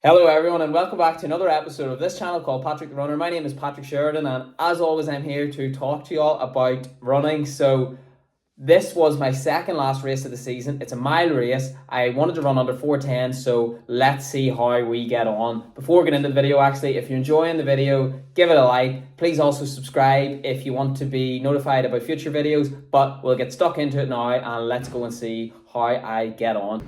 Hello, everyone, and welcome back to another episode of this channel called Patrick the Runner. My name is Patrick Sheridan, and as always, I'm here to talk to you all about running. So, this was my second last race of the season. It's a mile race. I wanted to run under 4:10, so let's see how we get on. Before we get into the video, actually, if you're enjoying the video, give it a like. Please also subscribe if you want to be notified about future videos. But we'll get stuck into it now, and let's go and see how I get on.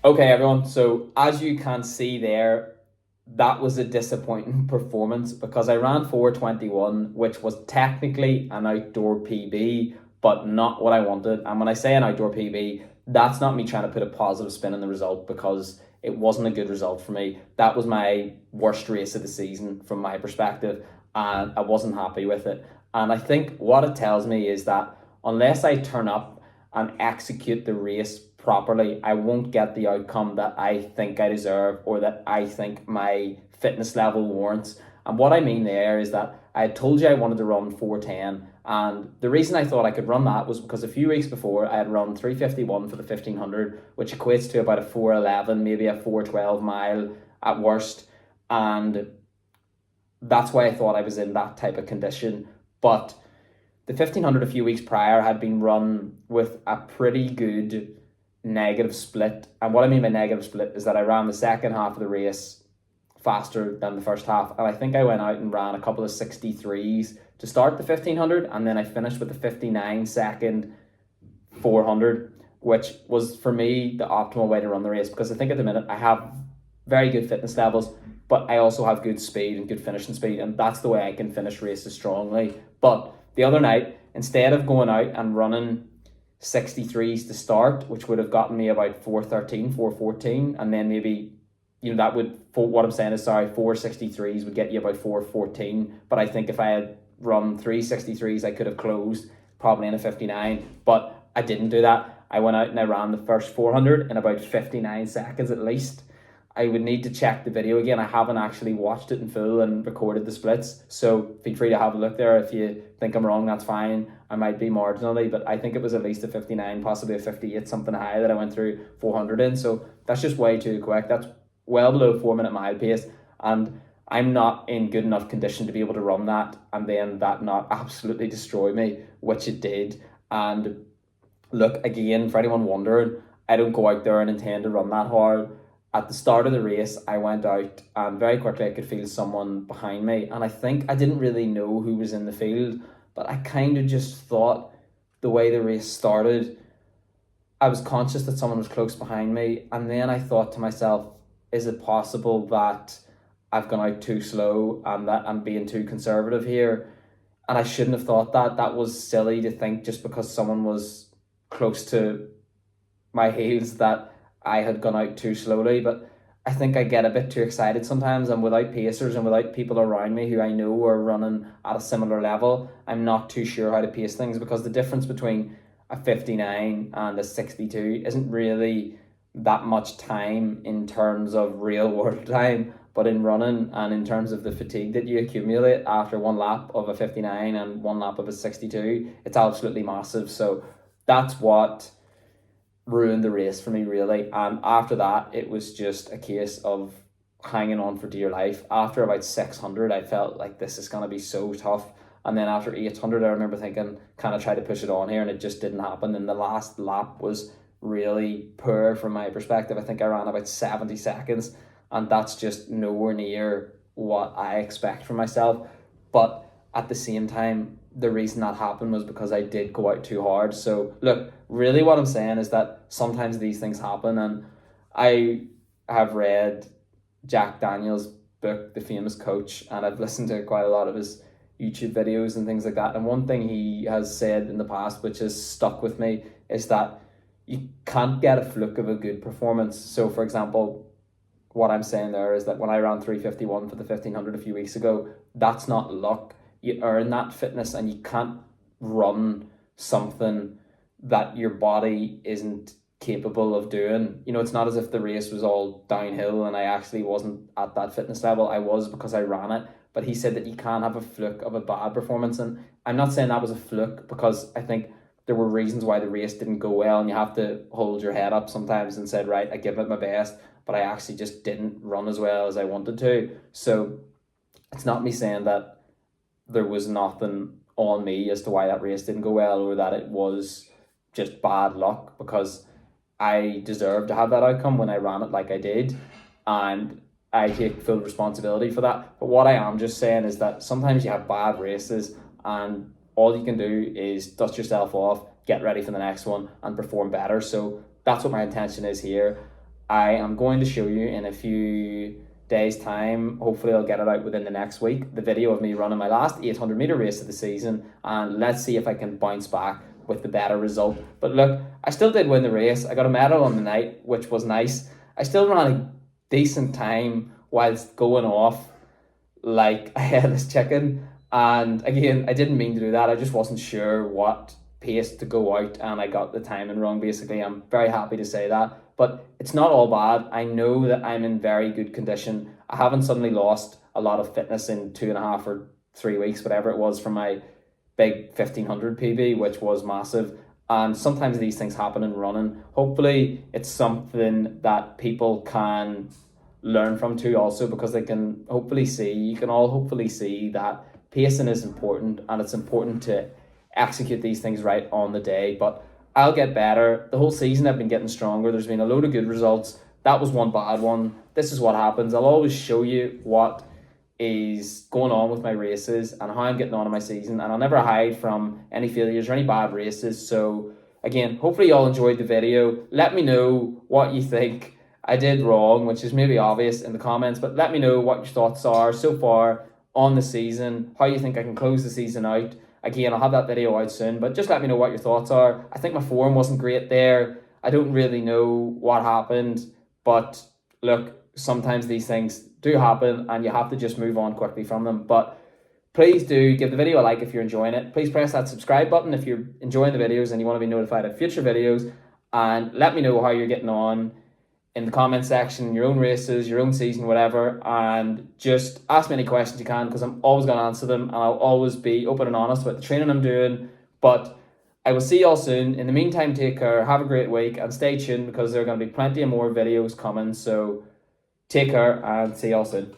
Okay, everyone. So as you can see there, that was a disappointing performance because I ran 4:21, which was technically an outdoor PB, but not what I wanted. And when I say an outdoor PB, that's not me trying to put a positive spin on the result because it wasn't a good result for me. That was my worst race of the season from my perspective, and I wasn't happy with it. And I think what it tells me is that unless I turn up and execute the race properly, I won't get the outcome that I think I deserve or that I think my fitness level warrants. And what I mean there is that I had told you I wanted to run 4:10, and the reason I thought I could run that was because a few weeks before I had run 3:51 for the 1500, which equates to about a 4:11, maybe a 4:12 mile at worst. And that's why I thought I was in that type of condition. But the 1500 a few weeks prior had been run with a pretty good negative split. And what I mean by negative split is that I ran the second half of the race faster than the first half. And I think I went out and ran a couple of 63s to start the 1500. And then I finished with the 59-second 400, which was for me the optimal way to run the race. Because I think at the minute I have very good fitness levels, but I also have good speed and good finishing speed. And that's the way I can finish races strongly. But the other night, instead of going out and running 63s to start, which would have gotten me about 4:13, 4:14, and then maybe, that would, for what I'm saying is, sorry, 4:63s would get you about 4:14. But I think if I had run 3:63s, I could have closed probably in a 59. But I didn't do that. I went out and I ran the first 400 in about 59 seconds at least. I would need to check the video again. I haven't actually watched it in full and recorded the splits. So feel free to have a look there. If you think I'm wrong, that's fine. I might be marginally, but I think it was at least a 59, possibly a 58, something high that I went through 400 in. So that's just way too quick. That's well below 4-minute mile pace. And I'm not in good enough condition to be able to run that and then that not absolutely destroy me, which it did. And look, again, for anyone wondering, I don't go out there and intend to run that hard. At the start of the race, I went out and very quickly I could feel someone behind me. And I think I didn't really know who was in the field, but I kind of just thought the way the race started, I was conscious that someone was close behind me. And then I thought to myself, is it possible that I've gone out too slow and that I'm being too conservative here? And I shouldn't have thought that. That was silly to think just because someone was close to my heels that I had gone out too slowly. But I think I get a bit too excited sometimes, and without pacers and without people around me who I know are running at a similar level, I'm not too sure how to pace things, because the difference between a 59 and a 62 isn't really that much time in terms of real world time, but in running and in terms of the fatigue that you accumulate after one lap of a 59 and one lap of a 62, it's absolutely massive. So that's what ruined the race for me, really. And after that, it was just a case of hanging on for dear life. After about 600, I felt like this is going to be so tough. And then after 800, I remember thinking, kind of try to push it on here, and it just didn't happen. And the last lap was really poor from my perspective. I think I ran about 70 seconds, and that's just nowhere near what I expect from myself. But at the same time, the reason that happened was because I did go out too hard. So look, really what I'm saying is that sometimes these things happen, and I have read Jack Daniels' book, The Famous Coach, and I've listened to quite a lot of his YouTube videos and things like that. And one thing he has said in the past, which has stuck with me, is that you can't get a fluke of a good performance. So for example, what I'm saying there is that when I ran 3:51 for the 1500 a few weeks ago, that's not luck. You earn that fitness, and you can't run something that your body isn't capable of doing. It's not as if the race was all downhill and I actually wasn't at that fitness level. I was, because I ran it. But he said that you can have a fluke of a bad performance, and I'm not saying that was a fluke, because I think there were reasons why the race didn't go well, and you have to hold your head up sometimes and said, right, I give it my best, but I actually just didn't run as well as I wanted to. So it's not me saying that there was nothing on me as to why that race didn't go well, or that it was just bad luck, because I deserved to have that outcome when I ran it like I did, and I take full responsibility for that. But what I am just saying is that sometimes you have bad races, and all you can do is dust yourself off, get ready for the next one, and perform better. So that's what my intention is here. I am going to show you in a few days' time. Hopefully I'll get it out within the next week, the video of me running my last 800 meter race of the season, and let's see if I can bounce back with the better result. But look, I still did win the race. I got a medal on the night, which was nice. I still ran a decent time whilst going off like a headless chicken. And again, I didn't mean to do that. I just wasn't sure what pace to go out, and I got the timing wrong. Basically, I'm very happy to say that, but it's not all bad. I know that I'm in very good condition. I haven't suddenly lost a lot of fitness in 2.5 or 3 weeks, whatever it was, from my big 1500 PB, which was massive. And sometimes these things happen in running. Hopefully it's something that people can learn from too, also, because they can hopefully see, you can all hopefully see that pacing is important, and it's important to execute these things right on the day. But I'll get better. The whole season I've been getting stronger. There's been a load of good results. That was one bad one. This is what happens. I'll always show you what is going on with my races and how I'm getting on in my season, and I'll never hide from any failures or any bad races. So again, hopefully you all enjoyed the video. Let me know what you think I did wrong, which is maybe obvious, in the comments, but let me know what your thoughts are so far on the season, how you think I can close the season out. Again, I'll have that video out soon, but just let me know what your thoughts are. I think my form wasn't great there. I don't really know what happened, but look, sometimes these things do happen and you have to just move on quickly from them. But please do give the video a like if you're enjoying it. Please press that subscribe button if you're enjoying the videos and you want to be notified of future videos. And let me know how you're getting on in the comment section, your own races, your own season, whatever, and just ask me any questions you can, because I'm always going to answer them, and I'll always be open and honest about the training I'm doing. But I will see you all soon. In the meantime, take care, have a great week, and stay tuned, because there are going to be plenty of more videos coming. So take care and see you all soon.